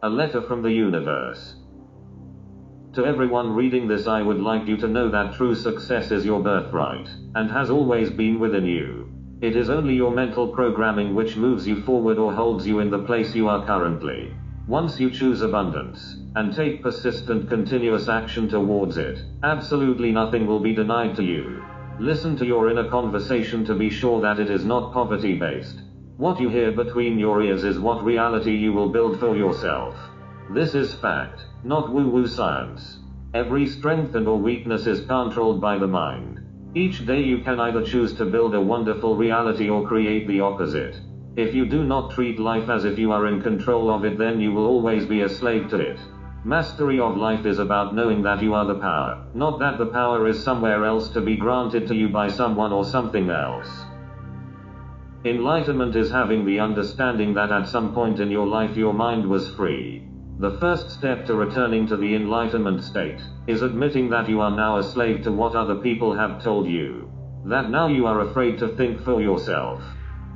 A letter from the universe. To everyone reading this, I would like you to know that true success is your birthright, and has always been within you. It is only your mental programming which moves you forward or holds you in the place you are currently. Once you choose abundance, and take persistent continuous action towards it, absolutely nothing will be denied to you. Listen to your inner conversation to be sure that it is not poverty-based. What you hear between your ears is what reality you will build for yourself. This is fact, not woo-woo science. Every strength and or weakness is controlled by the mind. Each day you can either choose to build a wonderful reality or create the opposite. If you do not treat life as if you are in control of it, then you will always be a slave to it. Mastery of life is about knowing that you are the power, not that the power is somewhere else to be granted to you by someone or something else. Enlightenment is having the understanding that at some point in your life your mind was free. The first step to returning to the enlightenment state is admitting that you are now a slave to what other people have told you. That now you are afraid to think for yourself.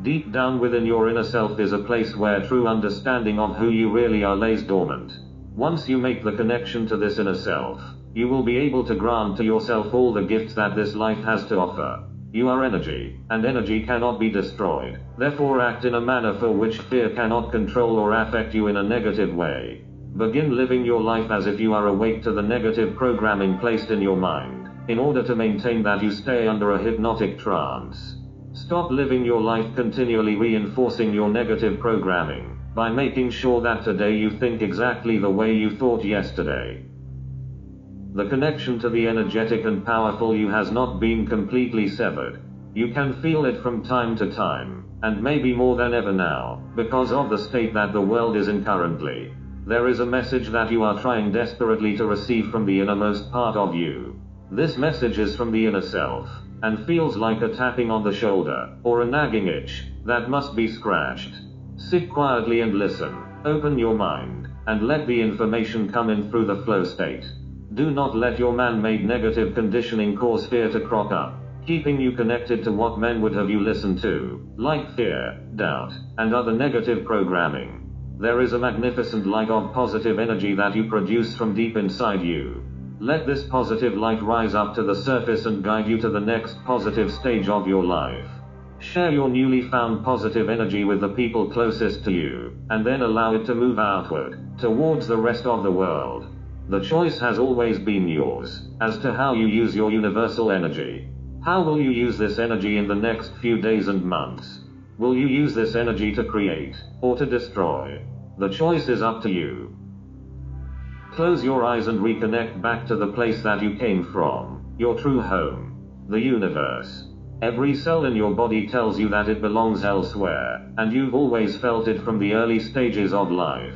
Deep down within your inner self is a place where true understanding of who you really are lays dormant. Once you make the connection to this inner self, you will be able to grant to yourself all the gifts that this life has to offer. You are energy, and energy cannot be destroyed. Therefore act in a manner for which fear cannot control or affect you in a negative way. Begin living your life as if you are awake to the negative programming placed in your mind. In order to maintain that, you stay under a hypnotic trance. Stop living your life continually reinforcing your negative programming, by making sure that today you think exactly the way you thought yesterday. The connection to the energetic and powerful you has not been completely severed. You can feel it from time to time, and maybe more than ever now, because of the state that the world is in currently. There is a message that you are trying desperately to receive from the innermost part of you. This message is from the inner self, and feels like a tapping on the shoulder, or a nagging itch, that must be scratched. Sit quietly and listen. Open your mind, and let the information come in through the flow state. Do not let your man-made negative conditioning cause fear to crop up, keeping you connected to what men would have you listen to, like fear, doubt, and other negative programming. There is a magnificent light of positive energy that you produce from deep inside you. Let this positive light rise up to the surface and guide you to the next positive stage of your life. Share your newly found positive energy with the people closest to you, and then allow it to move outward, towards the rest of the world. The choice has always been yours, as to how you use your universal energy. How will you use this energy in the next few days and months? Will you use this energy to create, or to destroy? The choice is up to you. Close your eyes and reconnect back to the place that you came from, your true home, the universe. Every cell in your body tells you that it belongs elsewhere, and you've always felt it from the early stages of life.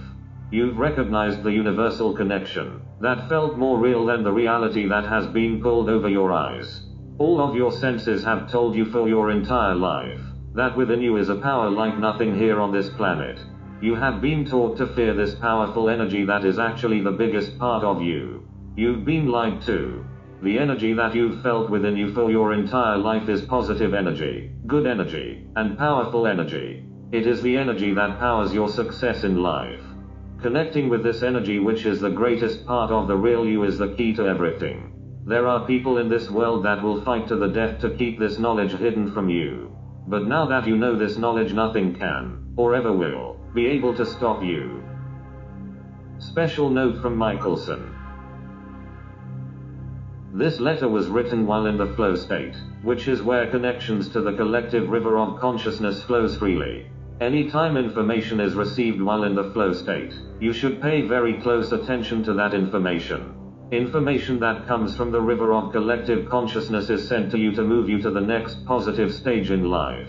You've recognized the universal connection, that felt more real than the reality that has been pulled over your eyes. All of your senses have told you for your entire life, that within you is a power like nothing here on this planet. You have been taught to fear this powerful energy that is actually the biggest part of you. You've been lied to. The energy that you've felt within you for your entire life is positive energy, good energy, and powerful energy. It is the energy that powers your success in life. Connecting with this energy, which is the greatest part of the real you, is the key to everything. There are people in this world that will fight to the death to keep this knowledge hidden from you. But now that you know this knowledge, nothing can, or ever will, be able to stop you. Special note from Michelson. This letter was written while in the flow state, which is where connections to the collective river of consciousness flows freely. Anytime information is received while in the flow state, you should pay very close attention to that information. Information that comes from the river of collective consciousness is sent to you to move you to the next positive stage in life.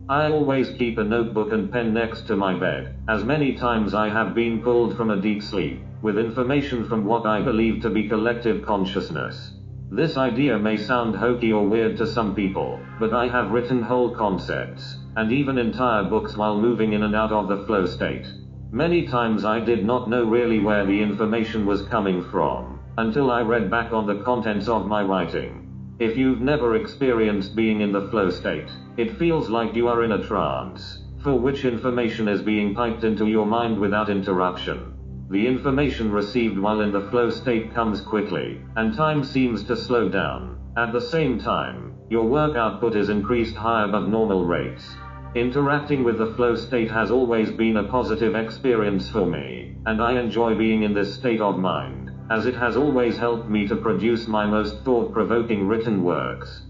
I always keep a notebook and pen next to my bed, as many times I have been pulled from a deep sleep, with information from what I believe to be collective consciousness. This idea may sound hokey or weird to some people, but I have written whole concepts, and even entire books while moving in and out of the flow state. Many times I did not know really where the information was coming from, until I read back on the contents of my writing. If you've never experienced being in the flow state, it feels like you are in a trance, for which information is being piped into your mind without interruption. The information received while in the flow state comes quickly, and time seems to slow down. At the same time, your work output is increased high above normal rates. Interacting with the flow state has always been a positive experience for me, and I enjoy being in this state of mind, as it has always helped me to produce my most thought-provoking written works.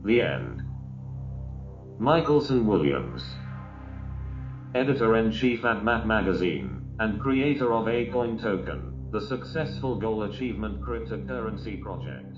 The end. Michelson Williams, Editor-in-Chief at Map Magazine, and creator of A Coin Token, the successful goal achievement cryptocurrency project.